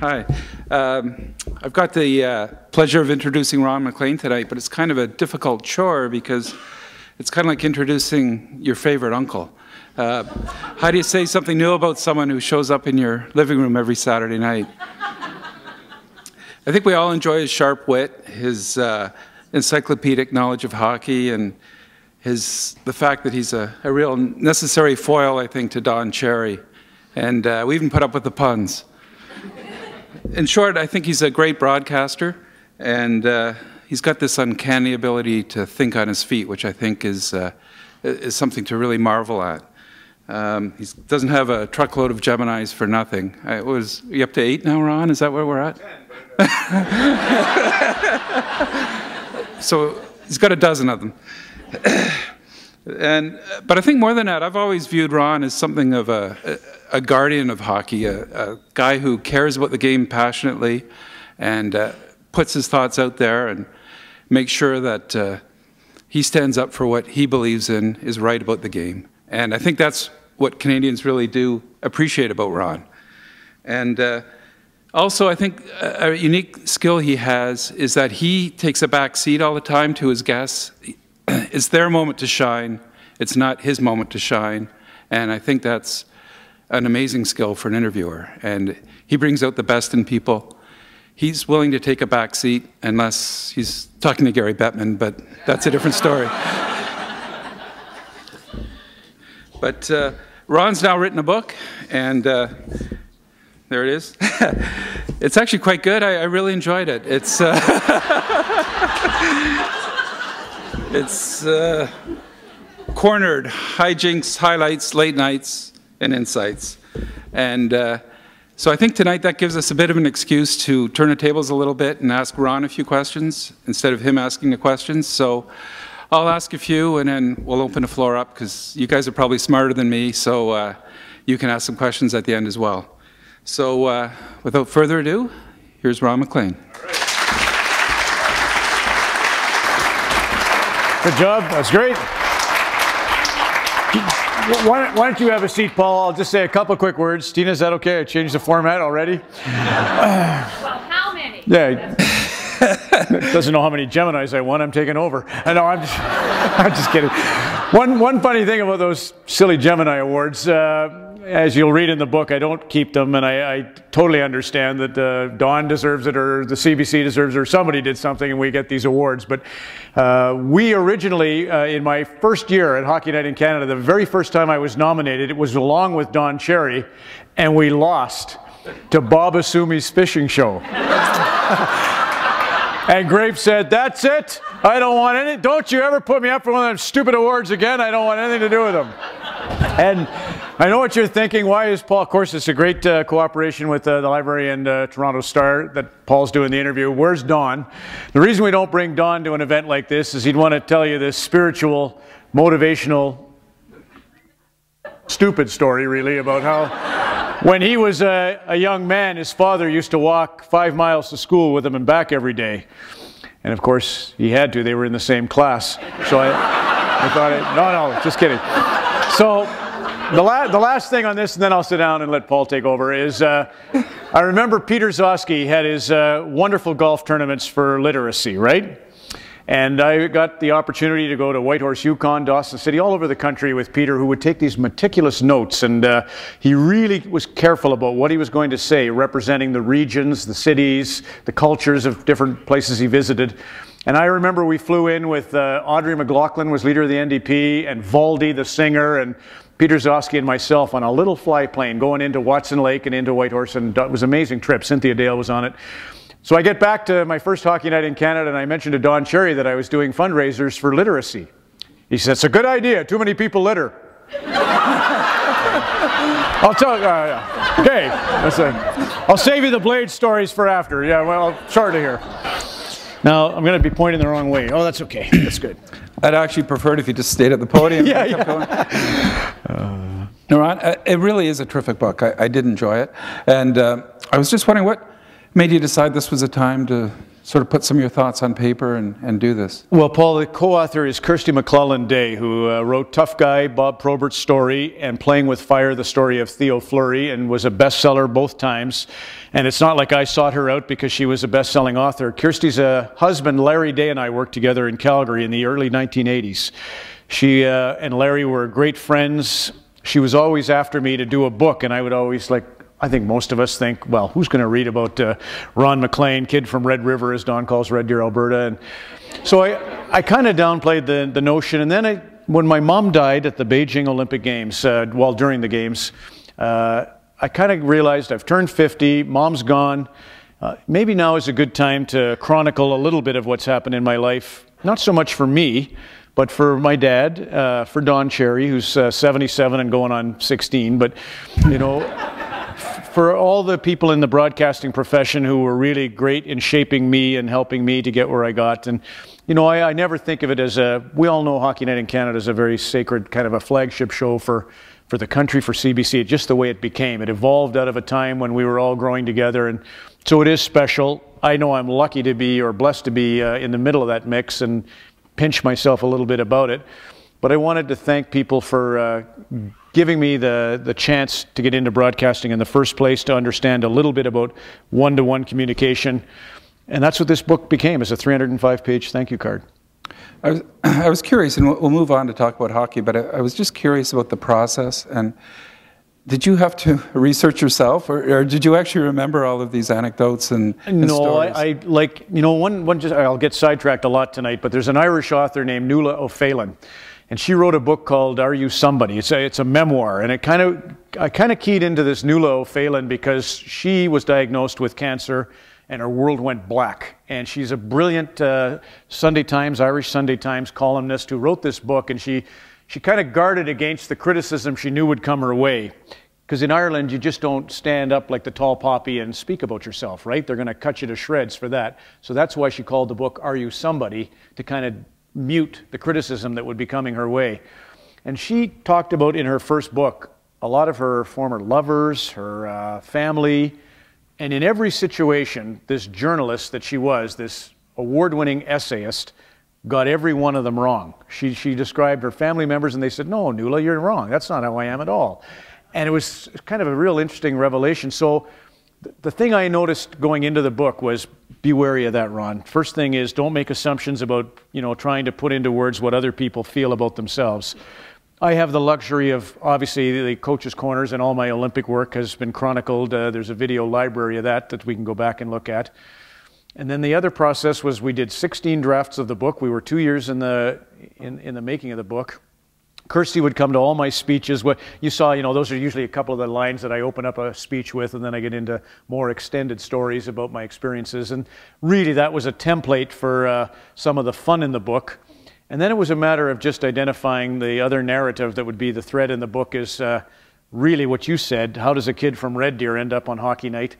Hi. I've got the pleasure of introducing Ron MacLean tonight, but it's kind of a difficult chore because it's kind of like introducing your favorite uncle. How do you say something new about someone who shows up in your living room every Saturday night? I think we all enjoy his sharp wit, his encyclopedic knowledge of hockey, and the fact that he's a real necessary foil, I think, to Don Cherry. And we even put up with the puns. In short, I think he's a great broadcaster, and he's got this uncanny ability to think on his feet, which I think is something to really marvel at. He doesn't have a truckload of Geminis for nothing. Are you up to 8 now, Ron? Is that where we're at? 10, so he's got a dozen of them. But I think more than that, I've always viewed Ron as something of a guardian of hockey, a guy who cares about the game passionately and puts his thoughts out there and makes sure that he stands up for what he believes in is right about the game. And I think that's what Canadians really do appreciate about Ron. And also, I think a unique skill he has is that he takes a back seat all the time to his guests. It's their moment to shine. It's not his moment to shine. And I think that's an amazing skill for an interviewer. And he brings out the best in people. He's willing to take a back seat unless he's talking to Gary Bettman, but that's a different story. But Ron's now written a book, and there it is. It's actually quite good. I really enjoyed it. It's cornered hijinks, highlights, late nights, and insights. And so I think tonight that gives us a bit of an excuse to turn the tables a little bit and ask Ron a few questions instead of him asking the questions. So I'll ask a few, and then we'll open the floor up because you guys are probably smarter than me, so you can ask some questions at the end as well. So without further ado, here's Ron MacLean. Good job. That's great. Why don't you have a seat, Paul? I'll just say a couple quick words. Tina, is that okay? I changed the format already. Well, how many? Yeah. Doesn't know how many Geminis I won. I'm taking over. I know. I'm just kidding. One funny thing about those silly Gemini awards, as you'll read in the book, I don't keep them, and I totally understand that Don deserves it, or the CBC deserves it, or somebody did something, and we get these awards. But we originally, in my first year at Hockey Night in Canada, the very first time I was nominated, it was along with Don Cherry, and we lost to Bob Asumi's fishing show. And Grape said, "That's it. I don't want any. Don't you ever put me up for one of them stupid awards again. I don't want anything to do with them." And I know what you're thinking. Why is Paul? Of course, it's a great cooperation with the Library and Toronto Star that Paul's doing the interview. Where's Don? The reason we don't bring Don to an event like this is he'd want to tell you this spiritual, motivational, stupid story, really, about how when he was a young man, his father used to walk 5 miles to school with him and back every day. And of course, he had to. They were in the same class. So I thought, no, just kidding. So the last thing on this, and then I'll sit down and let Paul take over, is I remember Peter Zosky had his wonderful golf tournaments for literacy, right? And I got the opportunity to go to Whitehorse, Yukon, Dawson City, all over the country with Peter, who would take these meticulous notes, and he really was careful about what he was going to say, representing the regions, the cities, the cultures of different places he visited. And I remember we flew in with Audrey McLaughlin was leader of the NDP, and Valdy, the singer, and Peter Zosky and myself on a little fly plane going into Watson Lake and into Whitehorse, and it was an amazing trip. Cynthia Dale was on it. So I get back to my first Hockey Night in Canada, and I mentioned to Don Cherry that I was doing fundraisers for literacy. He said, "It's a good idea. Too many people litter." I'll tell you. Okay. I'll save you the Blade stories for after. Yeah, well, sorry to hear. Now, I'm going to be pointing the wrong way. Oh, that's okay. That's good. I'd actually preferred if you just stayed at the podium. Yeah, and kept going. No, Ron, it really is a terrific book. I did enjoy it. And I was just wondering, what made you decide this was a time to sort of put some of your thoughts on paper and do this? Well, Paul, the co-author is Kirsty McClellan-Day, who wrote Tough Guy, Bob Probert's story, and Playing with Fire, the story of Theo Fleury, and was a bestseller both times. And it's not like I sought her out because she was a best-selling author. Kirsty's husband, Larry Day, and I worked together in Calgary in the early 1980s. She and Larry were great friends. She was always after me to do a book, and I would always, like, I think most of us think, well, who's going to read about Ron MacLean, kid from Red River, as Don calls Red Deer, Alberta? And so I kind of downplayed the notion. And then when my mom died at the Beijing Olympic Games, during the Games, I kind of realized I've turned 50, Mom's gone. Maybe now is a good time to chronicle a little bit of what's happened in my life. Not so much for me, but for my dad, for Don Cherry, who's 77 and going on 16. But, you know, for all the people in the broadcasting profession who were really great in shaping me and helping me to get where I got. And, you know, I never think of it as we all know Hockey Night in Canada is a very sacred kind of a flagship show for the country, for CBC, just the way it became. It evolved out of a time when we were all growing together, and so it is special. I know I'm lucky to be, or blessed to be, in the middle of that mix and pinch myself a little bit about it. But I wanted to thank people for giving me the chance to get into broadcasting in the first place, to understand a little bit about one-to-one communication. And that's what this book became, as a 305-page thank you card. I was curious, and we'll move on to talk about hockey, but I was just curious about the process. And did you have to research yourself, or did you actually remember all of these anecdotes and stories? I like, you know, I'll get sidetracked a lot tonight, but there's an Irish author named Nuala O'Phelan, and she wrote a book called Are You Somebody? It's a memoir, and I kind of keyed into this Nuala O'Phelan because she was diagnosed with cancer and her world went black. And she's a brilliant Sunday Times, Irish Sunday Times columnist who wrote this book, and she kind of guarded against the criticism she knew would come her way. Because in Ireland, you just don't stand up like the tall poppy and speak about yourself, right? They're going to cut you to shreds for that. So that's why she called the book Are You Somebody? To kind of mute the criticism that would be coming her way. And she talked about in her first book a lot of her former lovers, her family, and in every situation, this journalist that she was, this award-winning essayist, got every one of them wrong. She described her family members, and they said, "No, Nuala, you're wrong. That's not how I am at all." And it was kind of a real interesting revelation. So the thing I noticed going into the book was, be wary of that, Ron. First thing is, don't make assumptions about, you know, trying to put into words what other people feel about themselves. I have the luxury of, obviously, the Coach's Corners, and all my Olympic work has been chronicled. There's a video library of that we can go back and look at. And then the other process was we did 16 drafts of the book. We were 2 years in the making of the book. Kirsty would come to all my speeches. What you saw, you know, those are usually a couple of the lines that I open up a speech with, and then I get into more extended stories about my experiences. And really, that was a template for some of the fun in the book. And then it was a matter of just identifying the other narrative that would be the thread in the book is really what you said. How does a kid from Red Deer end up on Hockey Night?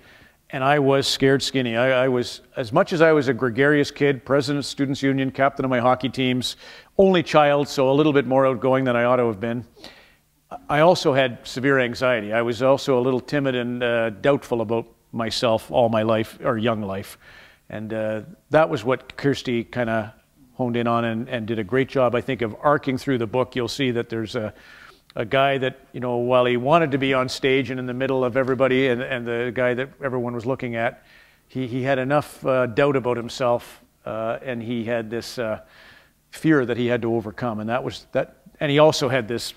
And I was scared skinny. I was, as much as I was a gregarious kid, president of Students' Union, captain of my hockey teams, only child, so a little bit more outgoing than I ought to have been. I also had severe anxiety. I was also a little timid and doubtful about myself all my life, or young life. And that was what Kirsty kind of honed in on and did a great job, I think, of arcing through the book. You'll see that there's a guy that, you know, while he wanted to be on stage and in the middle of everybody and the guy that everyone was looking at, he had enough doubt about himself and he had this fear that he had to overcome. And that was that. And he also had this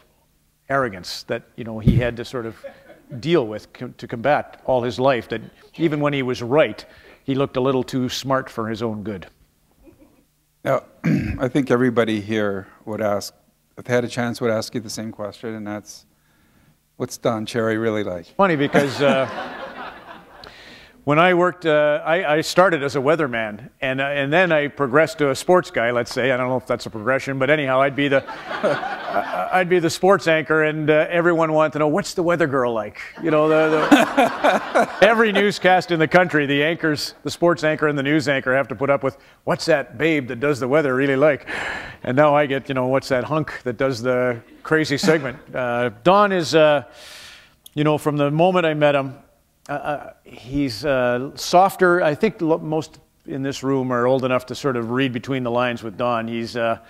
arrogance that, you know, he had to sort of deal with to combat all his life, that even when he was right, he looked a little too smart for his own good. Now, I think everybody here would ask, if they had a chance, would ask you the same question, and that's, what's Don Cherry really like? Funny because when I worked, I started as a weatherman, and then I progressed to a sports guy, let's say. I don't know if that's a progression, but anyhow, I'd be the sports anchor, and everyone wanted to know, what's the weather girl like? You know, every newscast in the country, the anchors, the sports anchor and the news anchor have to put up with, what's that babe that does the weather really like? And now I get, you know, what's that hunk that does the crazy segment? Don is, you know, from the moment I met him, he's softer. I think most in this room are old enough to sort of read between the lines with Don. He's a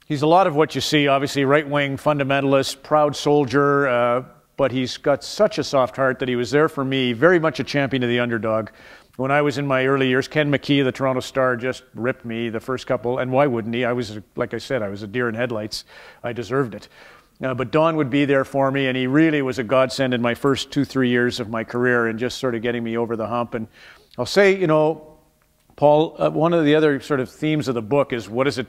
lot of what you see, obviously right-wing fundamentalist, proud soldier, but he's got such a soft heart that he was there for me, very much a champion of the underdog. When I was in my early years, Ken McKee, the Toronto Star, just ripped me the first couple, and why wouldn't he? I was, like I said, I was a deer in headlights. I deserved it. But Don would be there for me, and he really was a godsend in my first 2-3 years of my career and just sort of getting me over the hump. And I'll say, you know, Paul, one of the other sort of themes of the book is, what is it?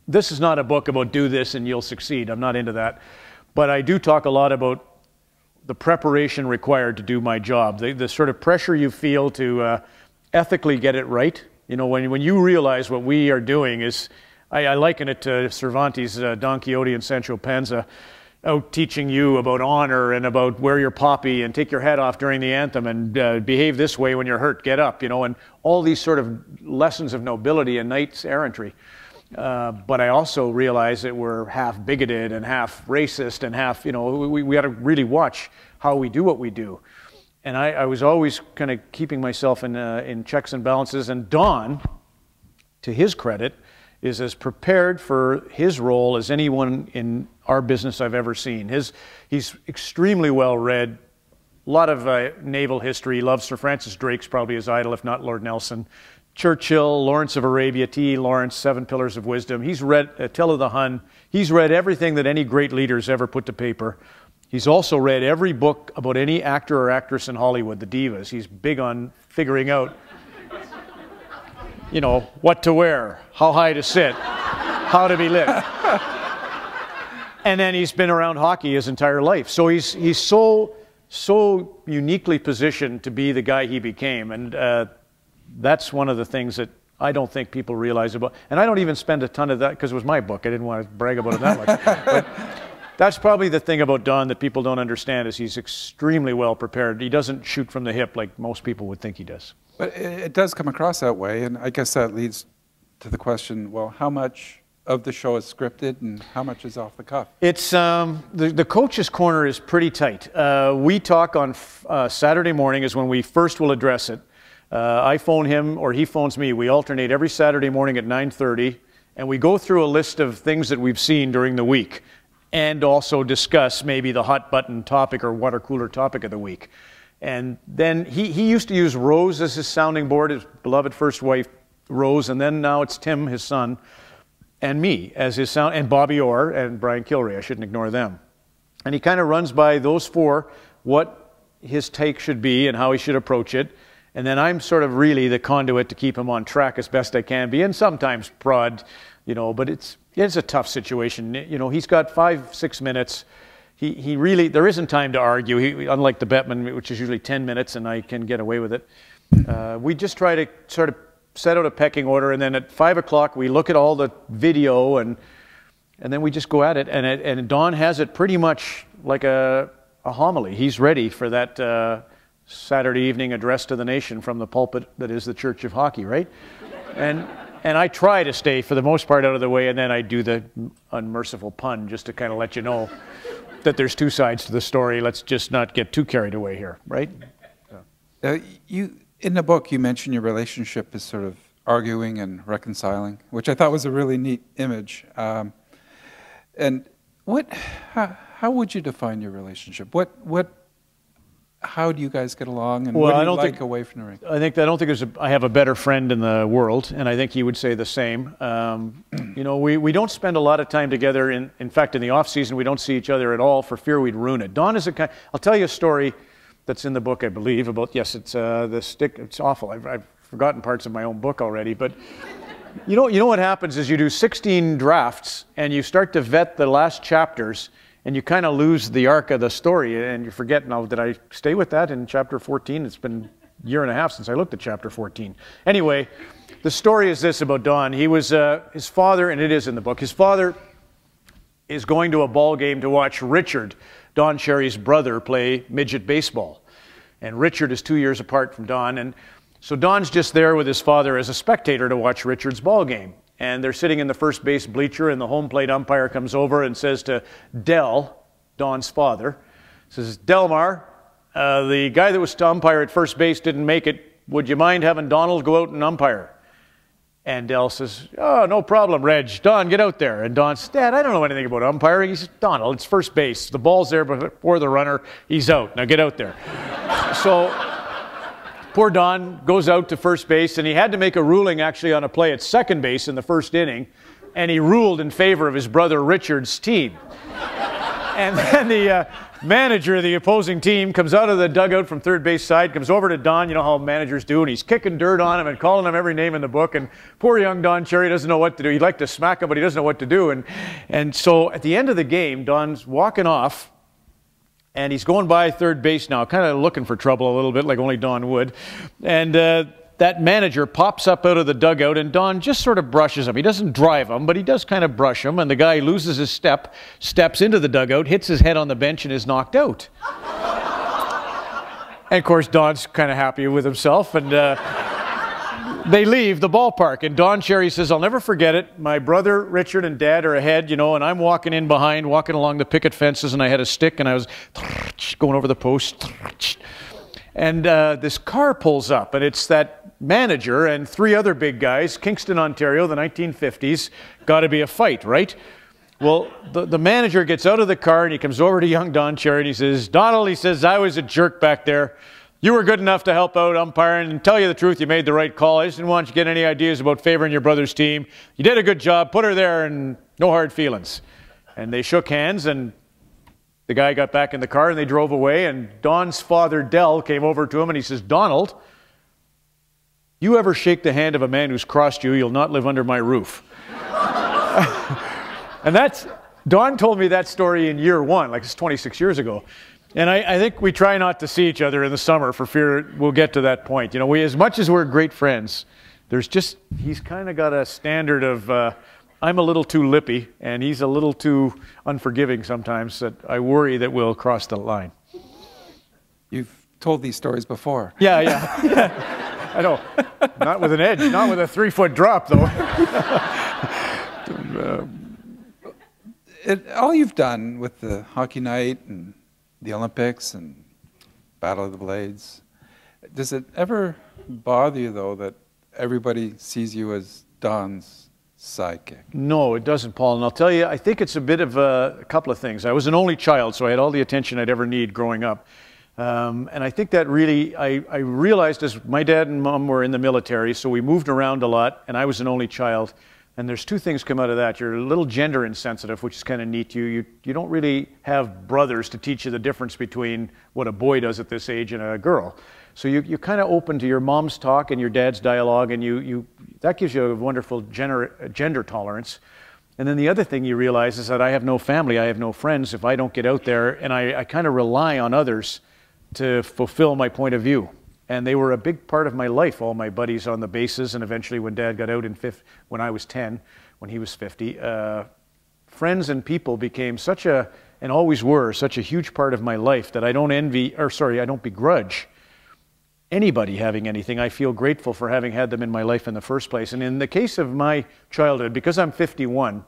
This is not a book about do this and you'll succeed. I'm not into that. But I do talk a lot about the preparation required to do my job, the sort of pressure you feel to ethically get it right. You know, when you realize what we are doing is, I liken it to Cervantes' Don Quixote and Sancho Panza, out teaching you about honor and about wear your poppy and take your head off during the anthem and behave this way when you're hurt, get up, you know, and all these sort of lessons of nobility and knights errantry. But I also realize that we're half bigoted and half racist and half, you know, we got to really watch how we do what we do. And I was always kind of keeping myself in checks and balances. And Don, to his credit, is as prepared for his role as anyone in our business I've ever seen. He's extremely well read, a lot of naval history, loves Sir Francis Drake's probably his idol, if not Lord Nelson. Churchill, Lawrence of Arabia, T.E. Lawrence, Seven Pillars of Wisdom. He's read Attila the Hun. He's read everything that any great leaders ever put to paper. He's also read every book about any actor or actress in Hollywood, the divas. He's big on figuring out, you know, what to wear, how high to sit, how to be lit. And then he's been around hockey his entire life. So he's so uniquely positioned to be the guy he became. And that's one of the things that I don't think people realize about. And I don't even spend a ton of that because it was my book. I didn't want to brag about it that much. But that's probably the thing about Don that people don't understand is he's extremely well prepared. He doesn't shoot from the hip like most people would think he does. But it does come across that way, and I guess that leads to the question, well, how much of the show is scripted and how much is off the cuff? It's, the coach's corner is pretty tight. We talk on Saturday morning is when we first will address it. I phone him or he phones me. We alternate every Saturday morning at 9:30, and we go through a list of things that we've seen during the week and also discuss maybe the hot button topic or water cooler topic of the week. And then he used to use Rose as his sounding board, his beloved first wife, Rose, and then now it's Tim, his son, and me as his sound, and Bobby Orr and Brian Kilray. I shouldn't ignore them. And he kind of runs by those four what his take should be and how he should approach it. And then I'm sort of really the conduit to keep him on track as best I can be, and sometimes prod, you know, but it's a tough situation. You know, he's got 5-6 minutes. He really, there isn't time to argue. Unlike the Bettman, which is usually 10 minutes, and I can get away with it. We just try to sort of set out a pecking order, and then at 5 o'clock we look at all the video, and then we just go at it. And Don has it pretty much like a homily. He's ready for that Saturday evening address to the nation from the pulpit that is the Church of Hockey, right? And I try to stay, for the most part, out of the way, and then I do the unmerciful pun just to kind of let you know that there's two sides to the story. Let's just not get too carried away here, right? In the book, you mentioned your relationship is sort of arguing and reconciling, which I thought was a really neat image. And how would you define your relationship? How do you guys get along, and what do you like away from the ring? I don't think I have a better friend in the world, and I think he would say the same. You know, we don't spend a lot of time together. In fact, in the off season, we don't see each other at all for fear we'd ruin it. Don is I'll tell you a story that's in the book, I believe, about, yes, it's the stick. It's awful. I've forgotten parts of my own book already, but you know what happens is you do 16 drafts, and you start to vet the last chapters, and you kind of lose the arc of the story, and you forget, now, did I stay with that in chapter 14? It's been a year and a half since I looked at chapter 14. Anyway, the story is this about Don. He was, his father, and it is in the book, his father is going to a ball game to watch Richard, Don Cherry's brother, play midget baseball. And Richard is 2 years apart from Don, and so Don's just there with his father as a spectator to watch Richard's ball game. And they're sitting in the first base bleacher, and the home plate umpire comes over and says to Del, Don's father, says, "Delmar, the guy that was to umpire at first base didn't make it. Would you mind having Donald go out and umpire?" And Del says, "Oh, no problem, Reg. Don, get out there." And Don says, "Dad, I don't know anything about umpiring." He says, "Donald, it's first base. The ball's there before the runner. He's out. Now get out there." So poor Don goes out to first base, and he had to make a ruling actually on a play at second base in the first inning, and he ruled in favor of his brother Richard's team. And then the manager of the opposing team comes out of the dugout from third base side, comes over to Don, you know how managers do, and he's kicking dirt on him and calling him every name in the book. And poor young Don Cherry doesn't know what to do. He'd like to smack him, but he doesn't know what to do. And so at the end of the game, Don's walking off, and he's going by third base now, kind of looking for trouble a little bit, like only Don would. And that manager pops up out of the dugout, and Don just sort of brushes him. He doesn't drive him, but he does kind of brush him, and the guy loses his step, steps into the dugout, hits his head on the bench, and is knocked out. And of course, Don's kind of happy with himself, and they leave the ballpark, and Don Cherry says, "I'll never forget it. My brother Richard and Dad are ahead, you know, and I'm walking in behind, walking along the picket fences, and I had a stick, and I was going over the post. And this car pulls up, and it's that manager and three other big guys, Kingston, Ontario, the 1950s, got to be a fight, right? Well, the manager gets out of the car, and he comes over to young Don Cherry, and he says, "Donald," he says, "I was a jerk back there. You were good enough to help out umpiring, and tell you the truth, you made the right call. I just didn't want you to get any ideas about favoring your brother's team. You did a good job. Put her there, and no hard feelings." And they shook hands, and the guy got back in the car, and they drove away, and Don's father, Del, came over to him, and he says, "Donald, you ever shake the hand of a man who's crossed you, you'll not live under my roof." And Don told me that story in year one, like it's 26 years ago. And I think we try not to see each other in the summer for fear we'll get to that point. You know, as much as we're great friends, he's kind of got a standard of, I'm a little too lippy, and he's a little too unforgiving sometimes, that I worry that we'll cross the line. You've told these stories before. Yeah. I know. Not with an edge, not with a 3-foot drop, though. All you've done with the hockey night and the Olympics and Battle of the Blades, does it ever bother you, though, that everybody sees you as Don's sidekick? No, it doesn't, Paul. And I'll tell you, I think it's a bit of a couple of things. I was an only child, so I had all the attention I'd ever need growing up. And I think that really, I realized as my dad and mom were in the military, so we moved around a lot, and I was an only child. And there's two things come out of that. You're a little gender insensitive, which is kind of neat. You don't really have brothers to teach you the difference between what a boy does at this age and a girl. So you're kind of open to your mom's talk and your dad's dialogue, and that gives you a wonderful gender tolerance. And then the other thing you realize is that I have no family, I have no friends if I don't get out there, and I kind of rely on others to fulfill my point of view. And they were a big part of my life, all my buddies on the bases, and eventually when Dad got out when I was 10, when he was 50, friends and people became and always were, such a huge part of my life that I don't begrudge anybody having anything. I feel grateful for having had them in my life in the first place. And in the case of my childhood, because I'm 51,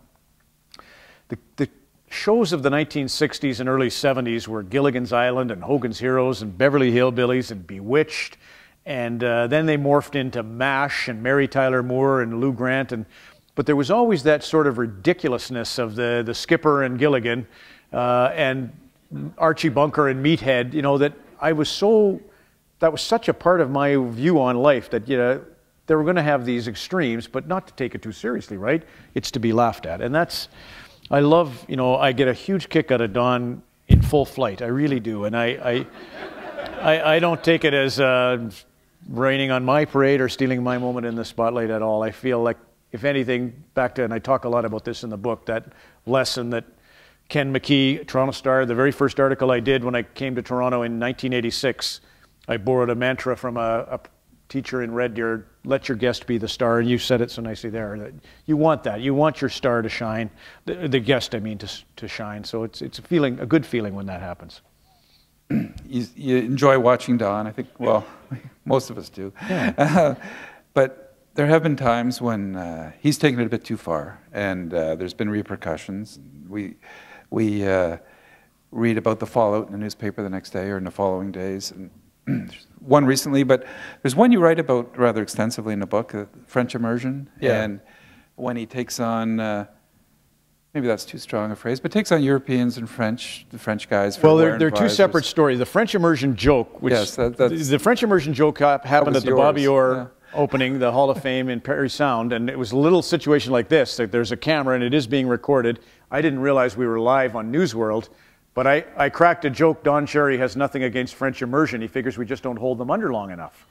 the shows of the 1960s and early 70s were Gilligan's Island and Hogan's Heroes and Beverly Hillbillies and Bewitched. And then they morphed into MASH and Mary Tyler Moore and Lou Grant. But there was always that sort of ridiculousness of the Skipper and Gilligan and Archie Bunker and Meathead, you know, that was such a part of my view on life that, you know, they were going to have these extremes, but not to take it too seriously, right? It's to be laughed at. And I love, you know, I get a huge kick out of Don in full flight. I really do. And I don't take it as raining on my parade or stealing my moment in the spotlight at all. I feel like, if anything, and I talk a lot about this in the book, that lesson that Ken McKee, Toronto Star, the very first article I did when I came to Toronto in 1986, I borrowed a mantra from a teacher in Red Deer, let your guest be the star, and you said it so nicely there. That you want that. You want your star to shine, the guest, I mean, to shine. So it's a good feeling when that happens. You enjoy watching Don, I think, well, most of us do. Yeah. But there have been times when he's taken it a bit too far, and there's been repercussions. We read about the fallout in the newspaper the next day or in the following days, and one recently, but there's one you write about rather extensively in the book, French Immersion. Yeah. And when he takes on, maybe that's too strong a phrase, but takes on Europeans and the French guys. For Well, they're two separate stories. The French Immersion joke, which yes, the French Immersion joke happened at the yours. Bobby Orr Yeah. opening, the Hall of Fame in Parry Sound, and it was a little situation like this. Like there's a camera and it is being recorded. I didn't realize we were live on News World, but I cracked a joke. Don Cherry has nothing against French Immersion. He figures we just don't hold them under long enough.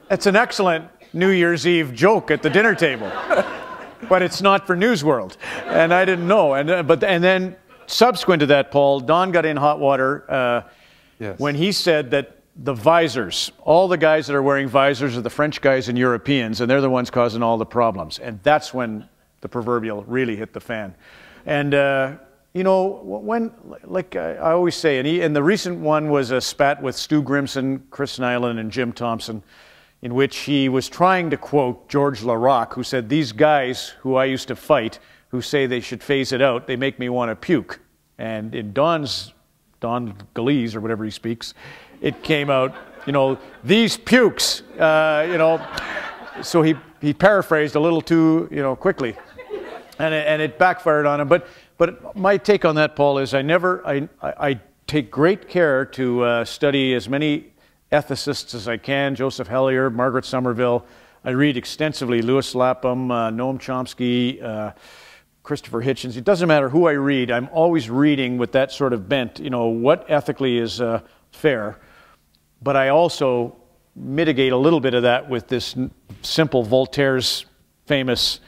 It's an excellent New Year's Eve joke at the dinner table, but it's not for News World, and I didn't know. And then subsequent to that, Paul, Don got in hot water Yes. when he said that the visors, all the guys that are wearing visors are the French guys and Europeans, and they're the ones causing all the problems. And that's when the proverbial really hit the fan. And you know, when, like I always say, and the recent one was a spat with Stu Grimson, Chris Nyland, and Jim Thompson, in which he was trying to quote George Larac, who said, "These guys who I used to fight, who say they should phase it out, they make me want to puke." And in Don Galese, or whatever he speaks, it came out, you know, "These pukes," you know. So he paraphrased a little too, you know, quickly, and it backfired on him. But my take on that, Paul, is I take great care to study as many ethicists as I can, Joseph Hellyer, Margaret Somerville. I read extensively Louis Lapham, Noam Chomsky, Christopher Hitchens. It doesn't matter who I read, I'm always reading with that sort of bent, you know, what ethically is fair. But I also mitigate a little bit of that with this simple Voltaire's famous,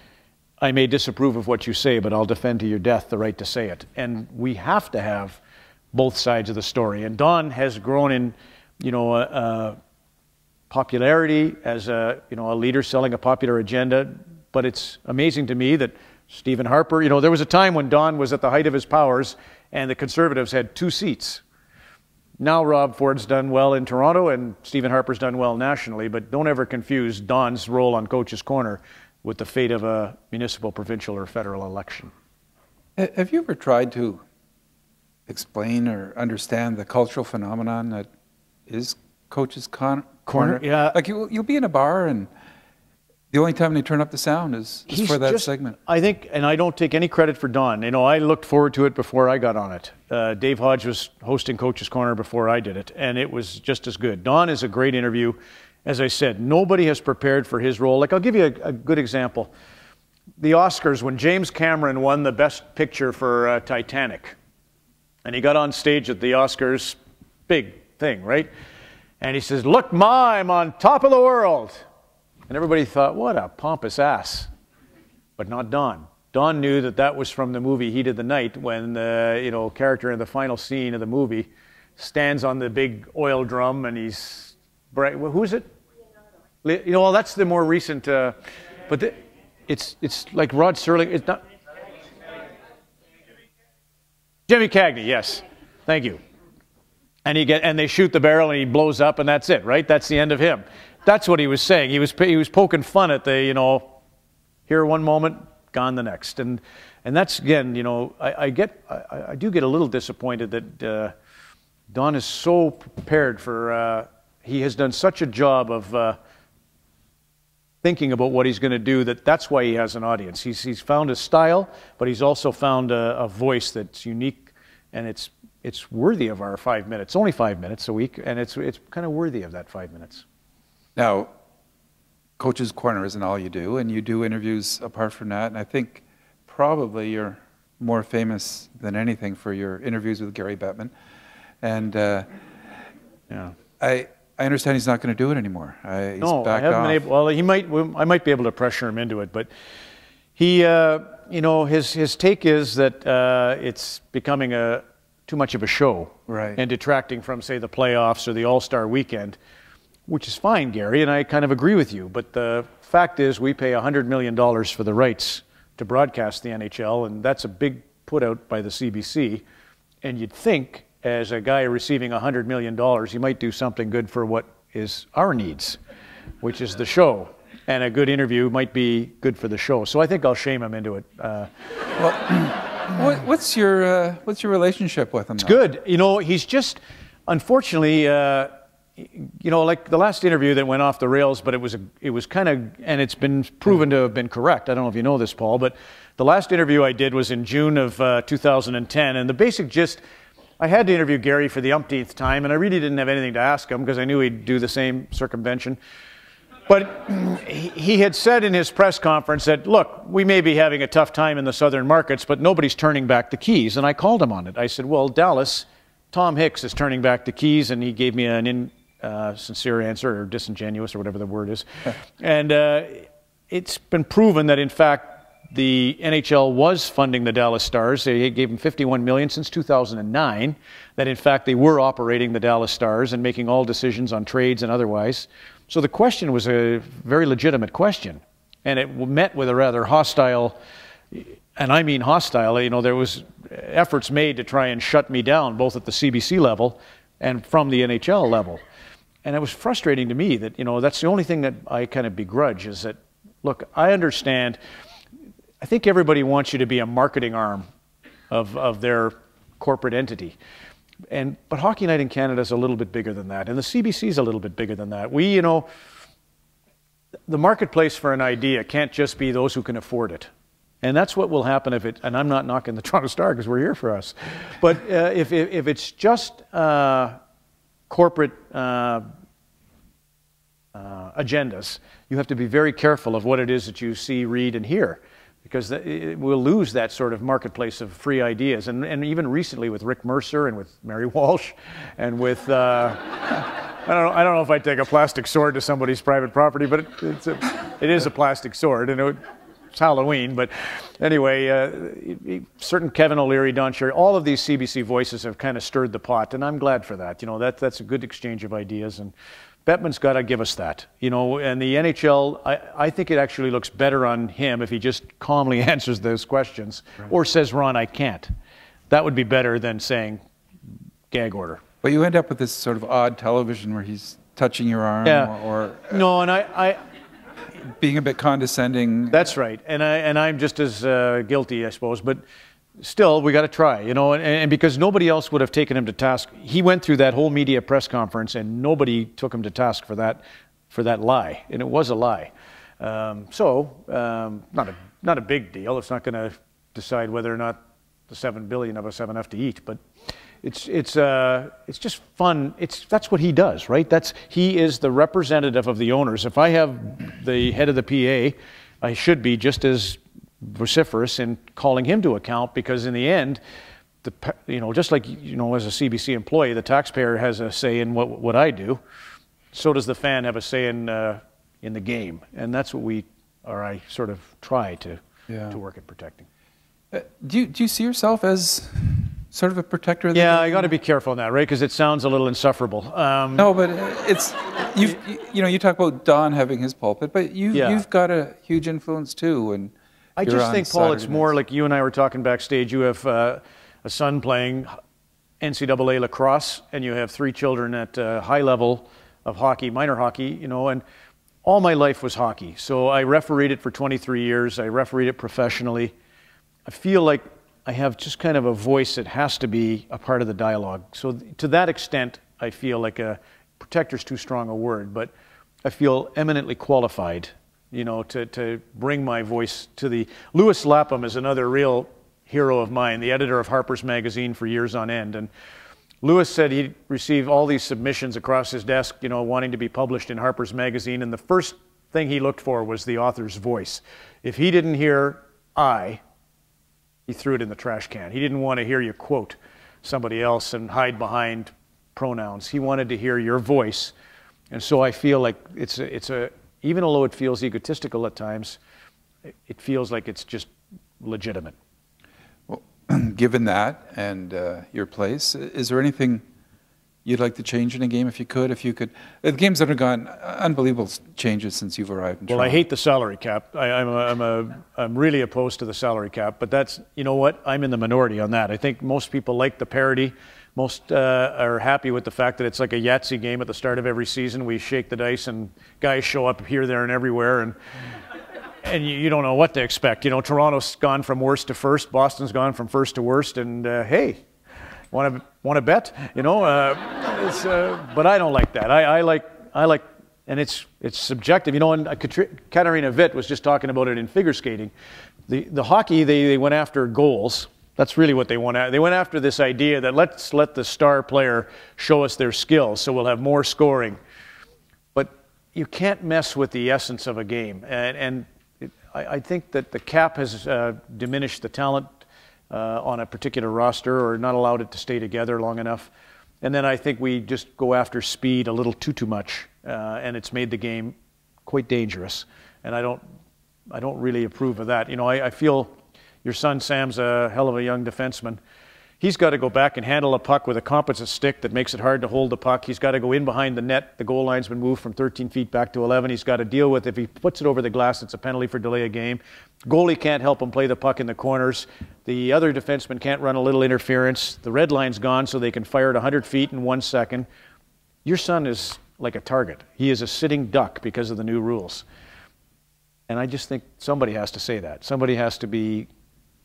"I may disapprove of what you say, but I'll defend to your death the right to say it." And we have to have both sides of the story. And Don has grown in, you know, popularity as a leader selling a popular agenda. But it's amazing to me that Stephen Harper, you know, there was a time when Don was at the height of his powers and the Conservatives had 2 seats. Now Rob Ford's done well in Toronto and Stephen Harper's done well nationally, but don't ever confuse Don's role on Coach's Corner with the fate of a municipal, provincial, or federal election. Have you ever tried to explain or understand the cultural phenomenon that is Coach's Corner? Yeah. Like you'll be in a bar and the only time they turn up the sound is for that segment. I think, and I don't take any credit for Don. You know, I looked forward to it before I got on it. Dave Hodge was hosting Coach's Corner before I did it, and it was just as good. Don is a great interview. As I said, nobody has prepared for his role. Like, I'll give you a good example. The Oscars, when James Cameron won the Best Picture for Titanic, and he got on stage at the Oscars, big thing, right? And he says, "Look, Ma, I'm on top of the world." And everybody thought, what a pompous ass. But not Don. Don knew that that was from the movie Heat of the Night, when the character in the final scene of the movie stands on the big oil drum and he's bright. Well, who is it? You know, well, that's the more recent. But it's like Rod Serling. It's not. Jimmy Cagney, yes. Thank you. And they shoot the barrel and he blows up and that's it, right? That's the end of him. That's what he was saying. He was poking fun at the, here one moment, gone the next. And that's, again, I do get a little disappointed that Don is so prepared for, he has done such a job of thinking about what he's going to do that's why he has an audience. He's found a style, but he's also found a voice that's unique, and it's worthy of our 5 minutes. It's only 5 minutes a week, and it's kind of worthy of that 5 minutes. Now, Coach's Corner isn't all you do, and you do interviews apart from that, and I think probably you're more famous than anything for your interviews with Gary Bettman. And yeah, I understand he's not going to do it anymore. He's no, backed I haven't off. been able. Well, I might be able to pressure him into it, but he, his take is that it's becoming too much of a show, right, and detracting from, say, the playoffs or the All-Star Weekend. Which is fine, Gary, and I kind of agree with you. But the fact is we pay $100 million for the rights to broadcast the NHL, and that's a big put out by the CBC. And you'd think, as a guy receiving $100 million, you might do something good for what is our needs, which is the show. and a good interview might be good for the show. So I think I'll shame him into it. What's your relationship with him? It's good. You know, he's just, unfortunately, you know, like the last interview that went off the rails, but it was kind of, and it's been proven to have been correct. I don't know if you know this, Paul, but the last interview I did was in June of 2010, and the basic gist, I had to interview Gary for the umpteenth time, and I really didn't have anything to ask him because I knew he'd do the same circumvention. But he had said in his press conference that, look, we may be having a tough time in the southern markets, but nobody's turning back the keys. And I called him on it. I said, well, Dallas, Tom Hicks is turning back the keys, and he gave me an sincere answer, or disingenuous, or whatever the word is. And it's been proven that, in fact, the NHL was funding the Dallas Stars. They gave them $51 million since 2009, that in fact they were operating the Dallas Stars and making all decisions on trades and otherwise. So the question was a very legitimate question, and it met with a rather hostile, and I mean hostile, you know, there was efforts made to try and shut me down, both at the CBC level and from the NHL level. And it was frustrating to me that, you know, that's the only thing that I kind of begrudge is that, look, I understand, I think everybody wants you to be a marketing arm of their corporate entity. But Hockey Night in Canada is a little bit bigger than that, and the CBC is a little bit bigger than that. We, you know, the marketplace for an idea can't just be those who can afford it. And that's what will happen if it, and I'm not knocking the Toronto Star because we're here for us, but if it's just corporate agendas, you have to be very careful of what it is that you see, read, and hear, because we'll lose that sort of marketplace of free ideas. And even recently with Rick Mercer and with Mary Walsh and with, I don't know if I'd take a plastic sword to somebody's private property, but it is a plastic sword, and it's Halloween. But anyway, certain Kevin O'Leary, Don Cherry, all of these CBC voices have kind of stirred the pot, and I'm glad for that. You know, that's a good exchange of ideas, and Bettman's got to give us that, you know, and the NHL, I think it actually looks better on him if he just calmly answers those questions, right, or says, Ron, I can't. That would be better than saying gag order. But you end up with this sort of odd television where he's touching your arm, yeah, or no, and I being a bit condescending. That's right, and I'm just as guilty, I suppose, but still, we got to try, you know, and because nobody else would have taken him to task. He went through that whole media press conference, and nobody took him to task for that lie, and it was a lie. Not a big deal. It's not going to decide whether or not the 7 billion of us have enough to eat, but it's just fun. That's what he does, right? He is the representative of the owners. If I have the head of the PA, I should be just as vociferous in calling him to account, because in the end, you know, just like, you know, as a CBC employee, the taxpayer has a say in what I do. So does the fan have a say in the game, and that's what I sort of try to work at protecting. Do you see yourself as sort of a protector of the game? game? I got to be careful on that, right? Because it sounds a little insufferable. No, but it's you know, you talk about Don having his pulpit, but you've got a huge influence too, and I just think, Paul, it's more like you and I were talking backstage. You have a son playing NCAA lacrosse, and you have 3 children at a high level of hockey, minor hockey, you know, and all my life was hockey. So I refereed it for 23 years. I refereed it professionally. I feel like I have just kind of a voice that has to be a part of the dialogue. So to that extent, I feel like a protector's too strong a word, but I feel eminently qualified, you know, to bring my voice to the... Louis Lapham is another real hero of mine, the editor of Harper's Magazine for years on end. And Louis said he'd receive all these submissions across his desk, you know, wanting to be published in Harper's Magazine. And the first thing he looked for was the author's voice. If he didn't hear he threw it in the trash can. He didn't want to hear you quote somebody else and hide behind pronouns. He wanted to hear your voice. And so I feel like even though it feels egotistical at times, it feels like it's just legitimate. Well, given that and your place, is there anything you'd like to change in a game if you could? The game's undergone unbelievable changes since you've arrived in Well, Toronto. I hate the salary cap. I'm really opposed to the salary cap, but that's, you know what, I'm in the minority on that. I think most people like the parity. Most are happy with the fact that it's like a Yahtzee game at the start of every season. We shake the dice and guys show up here, there, and everywhere, and you don't know what to expect. You know, Toronto's gone from worst to first, Boston's gone from first to worst, and hey, want to bet? You know, but I don't like that. I like, and it's subjective. You know, and Katarina Witt was just talking about it in figure skating. The hockey, they went after goals. That's really what they went after. They went after this idea that let's let the star player show us their skills, so we'll have more scoring. But you can't mess with the essence of a game, and I think that the cap has diminished the talent on a particular roster, or not allowed it to stay together long enough. And then I think we just go after speed a little too much, and it's made the game quite dangerous. And I don't really approve of that. You know, I feel your son Sam's a hell of a young defenseman. He's got to go back and handle a puck with a composite stick that makes it hard to hold the puck. He's got to go in behind the net. The goal line's been moved from 13 feet back to 11. He's got to deal with, if he puts it over the glass, it's a penalty for delay of game. Goalie can't help him play the puck in the corners. The other defenseman can't run a little interference. The red line's gone so they can fire it 100 feet in 1 second. Your son is like a target. He is a sitting duck because of the new rules. And I just think somebody has to say that. Somebody has to be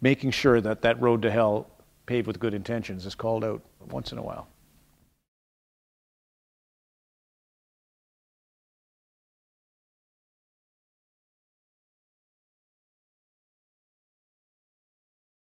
making sure that that road to hell paved with good intentions is called out once in a while.